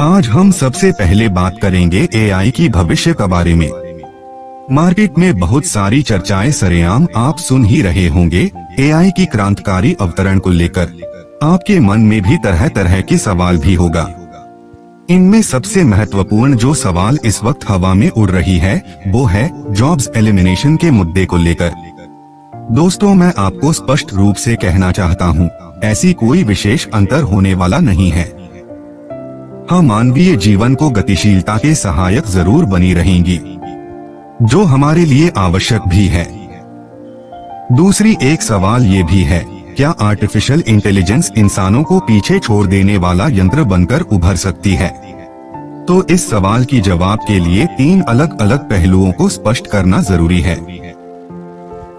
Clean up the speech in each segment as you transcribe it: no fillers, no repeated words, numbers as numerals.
आज हम सबसे पहले बात करेंगे एआई की भविष्य के बारे में। मार्केट में बहुत सारी चर्चाएं सरेआम आप सुन ही रहे होंगे। एआई की क्रांतिकारी अवतरण को लेकर आपके मन में भी तरह तरह के सवाल भी होगा। इनमें सबसे महत्वपूर्ण जो सवाल इस वक्त हवा में उड़ रही है वो है जॉब्स एलिमिनेशन के मुद्दे को लेकर। दोस्तों, मैं आपको स्पष्ट रूप से कहना चाहता हूँ, ऐसी कोई विशेष अंतर होने वाला नहीं है। हाँ, मानवीय जीवन को गतिशीलता के सहायक जरूर बनी रहेंगी, जो हमारे लिए आवश्यक भी है। दूसरी एक सवाल ये भी है, क्या आर्टिफिशियल इंटेलिजेंस इंसानों को पीछे छोड़ देने वाला यंत्र बनकर उभर सकती है? तो इस सवाल की जवाब के लिए 3 अलग अलग पहलुओं को स्पष्ट करना जरूरी है।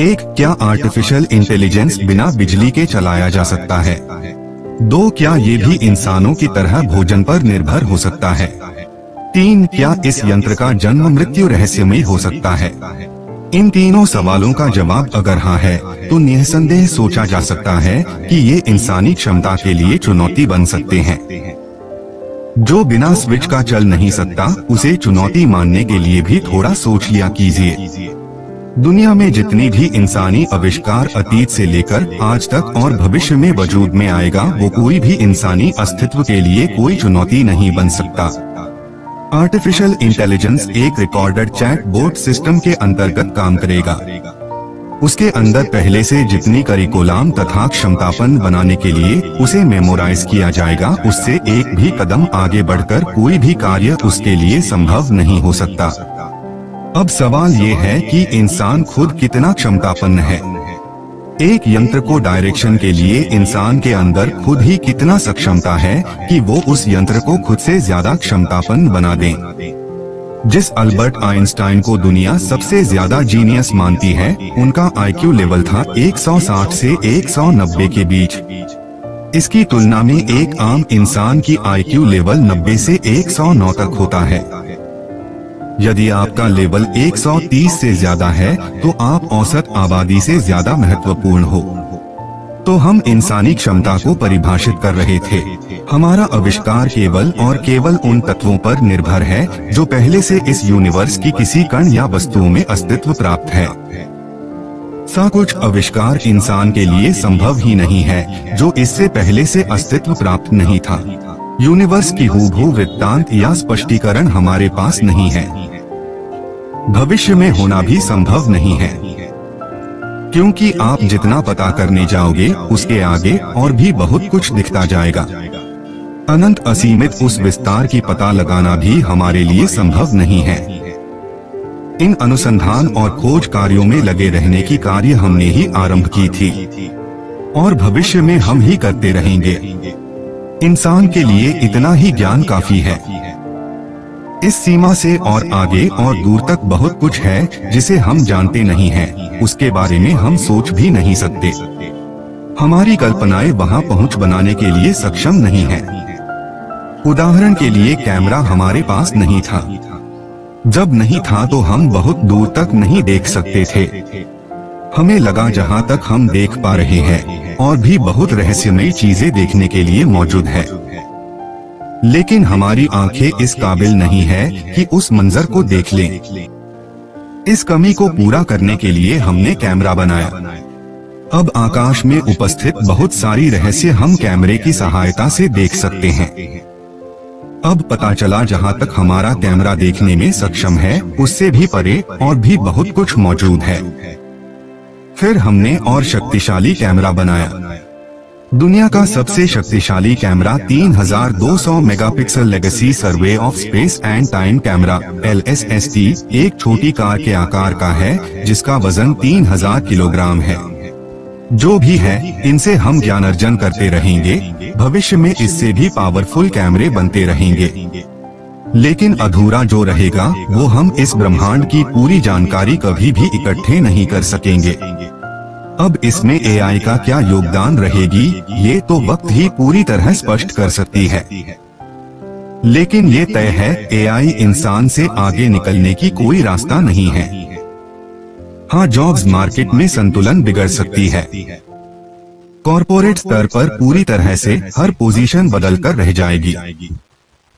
एक, क्या आर्टिफिशियल इंटेलिजेंस बिना बिजली के चलाया जा सकता है? 2, क्या ये भी इंसानों की तरह भोजन पर निर्भर हो सकता है? 3, क्या इस यंत्र का जन्म मृत्यु रहस्यमय हो सकता है? इन तीनों सवालों का जवाब अगर हाँ है तो निसंदेह सोचा जा सकता है कि ये इंसानी क्षमता के लिए चुनौती बन सकते हैं। जो बिना स्विच का चल नहीं सकता, उसे चुनौती मानने के लिए भी थोड़ा सोच लिया कीजिए। दुनिया में जितनी भी इंसानी आविष्कार अतीत से लेकर आज तक और भविष्य में वजूद में आएगा, वो कोई भी इंसानी अस्तित्व के लिए कोई चुनौती नहीं बन सकता। आर्टिफिशियल इंटेलिजेंस एक रिकॉर्डेड चैट बोट सिस्टम के अंतर्गत काम करेगा। उसके अंदर पहले से जितनी करिकुलम तथा क्षमतापन बनाने के लिए उसे मेमोराइज किया जाएगा, उससे एक भी कदम आगे बढ़कर कोई भी कार्य उसके लिए संभव नहीं हो सकता। अब सवाल ये है कि इंसान खुद कितना क्षमतापन्न है। एक यंत्र को डायरेक्शन के लिए इंसान के अंदर खुद ही कितना सक्षमता है कि वो उस यंत्र को खुद से ज्यादा क्षमतापन्न बना दे। जिस अल्बर्ट आइंस्टाइन को दुनिया सबसे ज्यादा जीनियस मानती है, उनका आईक्यू लेवल था 160 से 190 के बीच। इसकी तुलना में एक आम इंसान की आईक्यू लेवल 90 से 109 तक होता है। यदि आपका लेवल 130 से ज्यादा है तो आप औसत आबादी से ज्यादा महत्वपूर्ण हो। तो हम इंसानी क्षमता को परिभाषित कर रहे थे। हमारा आविष्कार केवल और केवल उन तत्वों पर निर्भर है जो पहले से इस यूनिवर्स की किसी कण या वस्तुओं में अस्तित्व प्राप्त है। सा कुछ आविष्कार इंसान के लिए संभव ही नहीं है जो इससे पहले से अस्तित्व प्राप्त नहीं था। यूनिवर्स की हूबहू वृत्तांत या स्पष्टीकरण हमारे पास नहीं है। भविष्य में होना भी संभव नहीं है, क्योंकि आप जितना पता करने जाओगे उसके आगे और भी बहुत कुछ दिखता जाएगा। अनंत असीमित उस विस्तार की पता लगाना भी हमारे लिए संभव नहीं है। इन अनुसंधान और खोज कार्यों में लगे रहने की कार्य हमने ही आरंभ की थी और भविष्य में हम ही करते रहेंगे। इंसान के लिए इतना ही ज्ञान काफी है। इस सीमा से और आगे और दूर तक बहुत कुछ है जिसे हम जानते नहीं हैं, उसके बारे में हम सोच भी नहीं सकते। हमारी कल्पनाएं वहां पहुंच बनाने के लिए सक्षम नहीं है। उदाहरण के लिए कैमरा हमारे पास नहीं था। जब नहीं था तो हम बहुत दूर तक नहीं देख सकते थे। हमें लगा जहां तक हम देख पा रहे हैं और भी बहुत रहस्यमयी चीजें देखने के लिए मौजूद है, लेकिन हमारी आंखें इस काबिल नहीं है कि उस मंजर को देख लें। इस कमी को पूरा करने के लिए हमने कैमरा बनाया। अब आकाश में उपस्थित बहुत सारी रहस्य हम कैमरे की सहायता से देख सकते हैं। अब पता चला जहां तक हमारा कैमरा देखने में सक्षम है, उससे भी परे और भी बहुत कुछ मौजूद है। फिर हमने और शक्तिशाली कैमरा बनाया। दुनिया का सबसे शक्तिशाली camera 3200 megapixel legacy survey of space and time camera LSST एक छोटी कार के आकार का है, जिसका वजन 3000 किलोग्राम है। जो भी है, इनसे हम ज्ञान अर्जन करते रहेंगे। भविष्य में इससे भी पावरफुल कैमरे बनते रहेंगे, लेकिन अधूरा जो रहेगा वो हम इस ब्रह्मांड की पूरी जानकारी कभी भी इकट्ठे नहीं कर सकेंगे। अब इसमें एआई का क्या योगदान रहेगी, ये तो वक्त ही पूरी तरह स्पष्ट कर सकती है। लेकिन ये तय है, एआई इंसान से आगे निकलने की कोई रास्ता नहीं है। हाँ, जॉब्स मार्केट में संतुलन बिगड़ सकती है। कॉरपोरेट स्तर पर पूरी तरह से हर पोजीशन बदलकर रह जाएगी।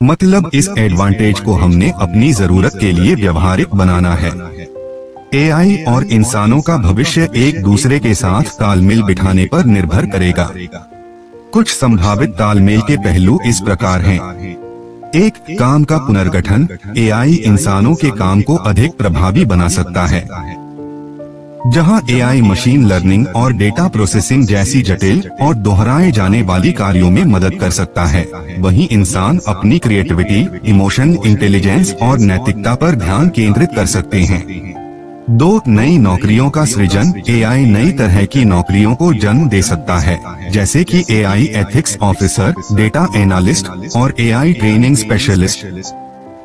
मतलब इस एडवांटेज को हमने अपनी जरूरत के लिए व्यवहारिक बनाना है। एआई और इंसानों का भविष्य एक दूसरे के साथ तालमेल बिठाने पर निर्भर करेगा। कुछ संभावित तालमेल के पहलू इस प्रकार हैं। एक, काम का पुनर्गठन। एआई इंसानों के काम को अधिक प्रभावी बना सकता है। जहां एआई मशीन लर्निंग और डेटा प्रोसेसिंग जैसी जटिल और दोहराए जाने वाली कार्यों में मदद कर सकता है, वहीं इंसान अपनी क्रिएटिविटी, इमोशन, इंटेलिजेंस और नैतिकता पर ध्यान केंद्रित कर सकते हैं। 2, नई नौकरियों का सृजन। एआई नई तरह की नौकरियों को जन्म दे सकता है, जैसे कि AI ethics officer, data analyst और एआई ट्रेनिंग स्पेशलिस्ट।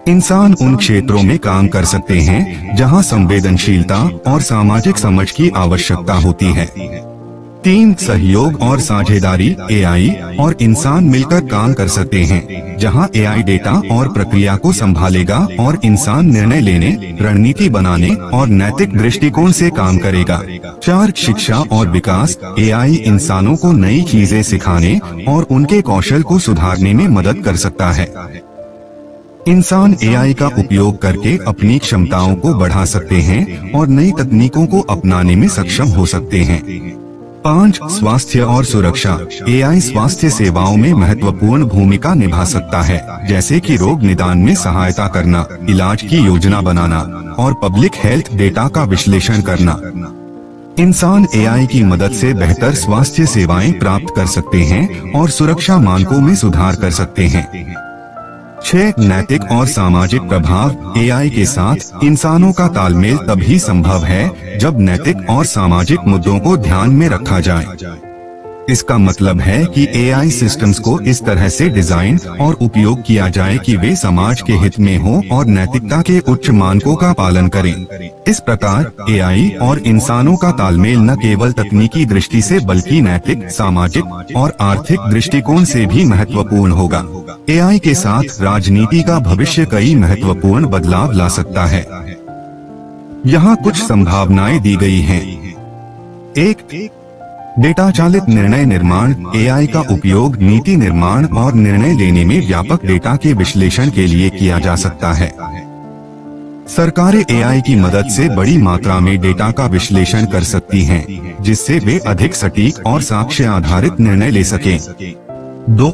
इंसान उन क्षेत्रों में काम कर सकते हैं जहां संवेदनशीलता और सामाजिक समझ की आवश्यकता होती है। 3, सहयोग और साझेदारी। एआई और इंसान मिलकर काम कर सकते हैं, जहां एआई डेटा और प्रक्रिया को संभालेगा और इंसान निर्णय लेने, रणनीति बनाने और नैतिक दृष्टिकोण से काम करेगा। 4, शिक्षा और विकास। एआई इंसानों को नई चीजें सिखाने और उनके कौशल को सुधारने में मदद कर सकता है। इंसान एआई का उपयोग करके अपनी क्षमताओं को बढ़ा सकते हैं और नई तकनीकों को अपनाने में सक्षम हो सकते हैं। 5, स्वास्थ्य और सुरक्षा। एआई स्वास्थ्य सेवाओं में महत्वपूर्ण भूमिका निभा सकता है, जैसे कि रोग निदान में सहायता करना, इलाज की योजना बनाना और पब्लिक हेल्थ डेटा का विश्लेषण करना। इंसान एआई की मदद से बेहतर स्वास्थ्य सेवाएं प्राप्त कर सकते हैं और सुरक्षा मानकों में सुधार कर सकते हैं। 6, नैतिक और सामाजिक प्रभाव। एआई के साथ इंसानों का तालमेल तभी संभव है जब नैतिक और सामाजिक मुद्दों को ध्यान में रखा जाए। इसका मतलब है कि एआई सिस्टम्स को इस तरह से डिजाइन और उपयोग किया जाए कि वे समाज के हित में हों और नैतिकता के उच्च मानकों का पालन करें। इस प्रकार एआई और इंसानों का तालमेल न केवल तकनीकी दृष्टि से बल्कि नैतिक, सामाजिक और आर्थिक दृष्टिकोण से भी महत्वपूर्ण होगा। एआई के साथ राजनीति का भविष्य कई महत्वपूर्ण बदलाव ला सकता है। यहाँ कुछ संभावनाएं दी गई हैं। 1, डेटा चालित निर्णय निर्माण। एआई का उपयोग नीति निर्माण और निर्णय लेने में व्यापक डेटा के विश्लेषण के लिए किया जा सकता है। सरकारें एआई की मदद से बड़ी मात्रा में डेटा का विश्लेषण कर सकती हैं, जिससे वे अधिक सटीक और साक्ष्य आधारित निर्णय ले सकें। 2,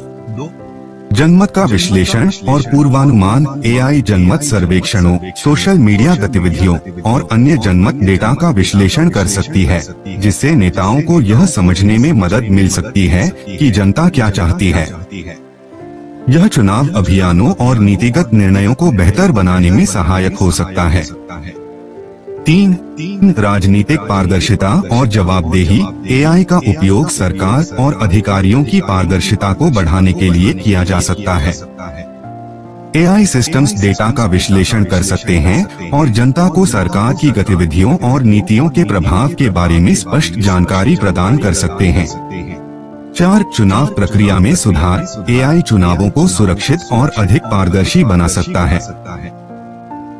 जनमत का विश्लेषण और पूर्वानुमान। एआई जनमत सर्वेक्षणों, सोशल मीडिया गतिविधियों और अन्य जनमत डेटा का विश्लेषण कर सकती है, जिससे नेताओं को यह समझने में मदद मिल सकती है कि जनता क्या चाहती है। यह चुनाव अभियानों और नीतिगत निर्णयों को बेहतर बनाने में सहायक हो सकता है। 3, राजनीतिक पारदर्शिता और जवाबदेही। एआई का उपयोग सरकार और अधिकारियों की पारदर्शिता को बढ़ाने के लिए किया जा सकता है। एआई सिस्टम्स डेटा का विश्लेषण कर सकते हैं और जनता को सरकार की गतिविधियों और नीतियों के प्रभाव के बारे में स्पष्ट जानकारी प्रदान कर सकते हैं। 4, चुनाव प्रक्रिया में सुधार। एआई चुनावों को सुरक्षित और अधिक पारदर्शी बना सकता है।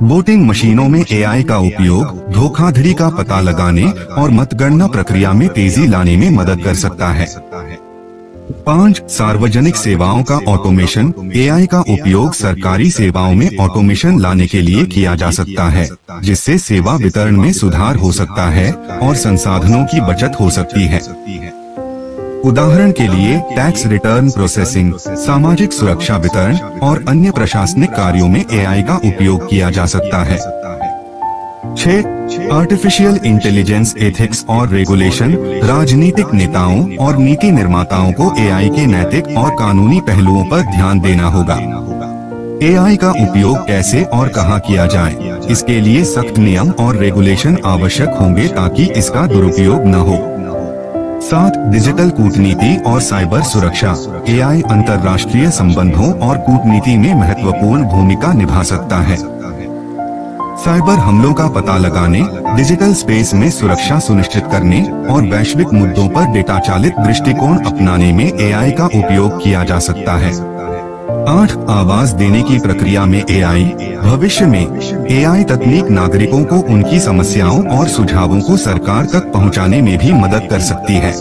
वोटिंग मशीनों में एआई का उपयोग धोखाधड़ी का पता लगाने और मतगणना प्रक्रिया में तेजी लाने में मदद कर सकता है। 5, सार्वजनिक सेवाओं का ऑटोमेशन। एआई का उपयोग सरकारी सेवाओं में ऑटोमेशन लाने के लिए किया जा सकता है, जिससे सेवा वितरण में सुधार हो सकता है और संसाधनों की बचत हो सकती है। उदाहरण के लिए टैक्स रिटर्न प्रोसेसिंग, सामाजिक सुरक्षा वितरण और अन्य प्रशासनिक कार्यों में एआई का उपयोग किया जा सकता है। 6, आर्टिफिशियल इंटेलिजेंस एथिक्स और रेगुलेशन। राजनीतिक नेताओं और नीति निर्माताओं को एआई के नैतिक और कानूनी पहलुओं पर ध्यान देना होगा। एआई का उपयोग कैसे और कहां किया जाए, इसके लिए सख्त नियम और रेगुलेशन आवश्यक होंगे ताकि इसका दुरुपयोग न हो। 7, डिजिटल कूटनीति और साइबर सुरक्षा। एआई अंतर्राष्ट्रीय संबंधों और कूटनीति में महत्वपूर्ण भूमिका निभा सकता है। साइबर हमलों का पता लगाने, डिजिटल स्पेस में सुरक्षा सुनिश्चित करने और वैश्विक मुद्दों पर डेटा चालित दृष्टिकोण अपनाने में एआई का उपयोग किया जा सकता है। 8, आवाज देने की प्रक्रिया में एआई। भविष्य में एआई तकनीक नागरिकों को उनकी समस्याओं और सुझावों को सरकार तक पहुंचाने में भी मदद कर सकती है।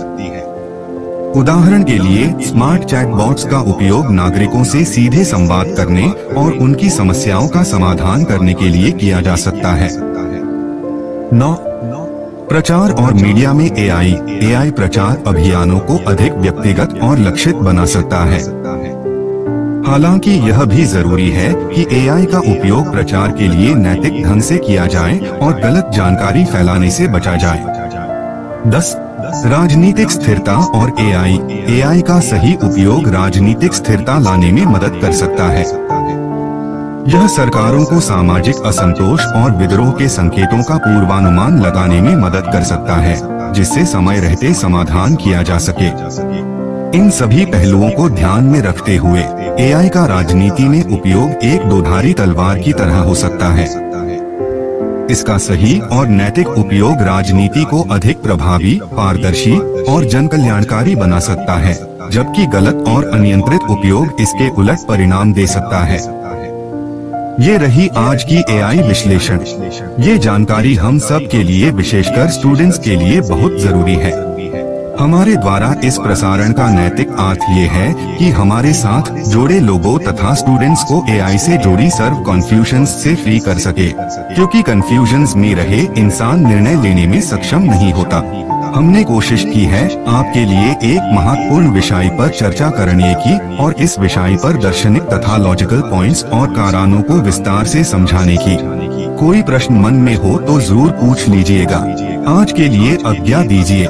उदाहरण के लिए स्मार्ट चैटबॉट्स का उपयोग नागरिकों से सीधे संवाद करने और उनकी समस्याओं का समाधान करने के लिए किया जा सकता है। 9. प्रचार और मीडिया में एआई प्रचार अभियानों को अधिक व्यक्तिगत और लक्षित बना सकता है। हालांकि यह भी जरूरी है कि एआई का उपयोग प्रचार के लिए नैतिक ढंग से किया जाए और गलत जानकारी फैलाने से बचा जाए। 10. राजनीतिक स्थिरता और एआई का सही उपयोग राजनीतिक स्थिरता लाने में मदद कर सकता है। यह सरकारों को सामाजिक असंतोष और विद्रोह के संकेतों का पूर्वानुमान लगाने में मदद कर सकता है, जिससे समय रहते समाधान किया जा सके। इन सभी पहलुओं को ध्यान में रखते हुए एआई का राजनीति में उपयोग एक दोधारी तलवार की तरह हो सकता है। इसका सही और नैतिक उपयोग राजनीति को अधिक प्रभावी, पारदर्शी और जनकल्याणकारी बना सकता है, जबकि गलत और अनियंत्रित उपयोग इसके उलट परिणाम दे सकता है। ये रही आज की एआई विश्लेषण। ये जानकारी हम सब के लिए, विशेषकर स्टूडेंट्स के लिए बहुत जरूरी है। हमारे द्वारा इस प्रसारण का नैतिक अर्थ ये है कि हमारे साथ जुड़े लोगों तथा स्टूडेंट्स को एआई से जुड़ी सर्व कन्फ्यूजन्स से फ्री कर सके, क्योंकि कन्फ्यूजन्स में रहे इंसान निर्णय लेने में सक्षम नहीं होता। हमने कोशिश की है आपके लिए एक महत्वपूर्ण विषय पर चर्चा करने की और इस विषय पर दार्शनिक तथा लॉजिकल पॉइंट्स और कारणों को विस्तार से समझाने की। कोई प्रश्न मन में हो तो जरूर पूछ लीजिएगा। आज के लिए आज्ञा दीजिए।